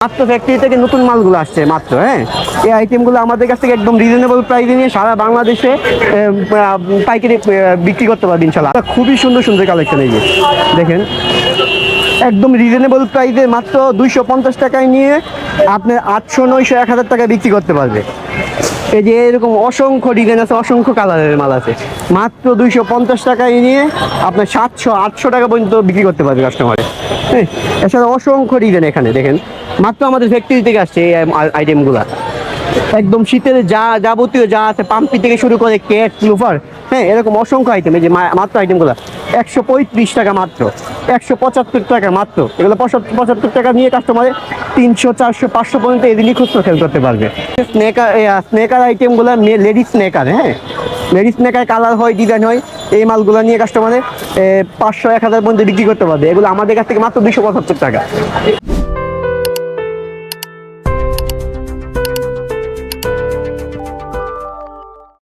মাত্র ফ্যাক্টরি থেকে নতুন মালগুলো আসছে মাত্র। হ্যাঁ, এই আইটেমগুলো আমাদের কাছ থেকে একদম রিজনেবল প্রাইসে নিয়ে সারা বাংলাদেশে পাইকারি বিক্রি করতে পারবেন ইনশাল্লাহ। খুবই সুন্দর সুন্দর কালেকশন এই যে দেখেন, একদম রিজনেবল প্রাইসে মাত্র 250 টাকায় নিয়ে আপনি 800, 900, 1000 টাকায় বিক্রি করতে পারবে। এই যে এরকম অসংখ্য ডিজাইন আছে, অসংখ্য কালারের মাল আছে, মাত্র 250 টাকায় নিয়ে আপনার 700, 800 টাকা পর্যন্ত বিক্রি করতে পারবে কাস্টমারে। হ্যাঁ, এছাড়া অসংখ্য ডিজাইন এখানে দেখেন, মাত্র আমাদের ফ্যাক্টরি থেকে আসছে এই আইটেমগুলা। একদম শীতের যাবতীয় যা আছে, পাম্পি থেকে শুরু করে ক্যাট, লুফার, হ্যাঁ এরকম অসংখ্য আইটেম। এই যে মাত্র আইটেমগুলো 135 টাকা মাত্র, 175 টাকা মাত্র। এগুলো 75 টাকা নিয়ে কাস্টমারে 300, 400, 500 পর্যন্ত এদিনই খুচরো সেল করতে পারবে। স্নেকার আইটেমগুলো লেডিস স্নেকার, হ্যাঁ লেডিস স্নেকার কালার হয়, ডিজাইন হয়, এই মালগুলো নিয়ে কাস্টমারে 500, 1000 পর্যন্ত বিক্রি করতে পারবে। এগুলো আমাদের কাছ থেকে মাত্র 275 টাকা।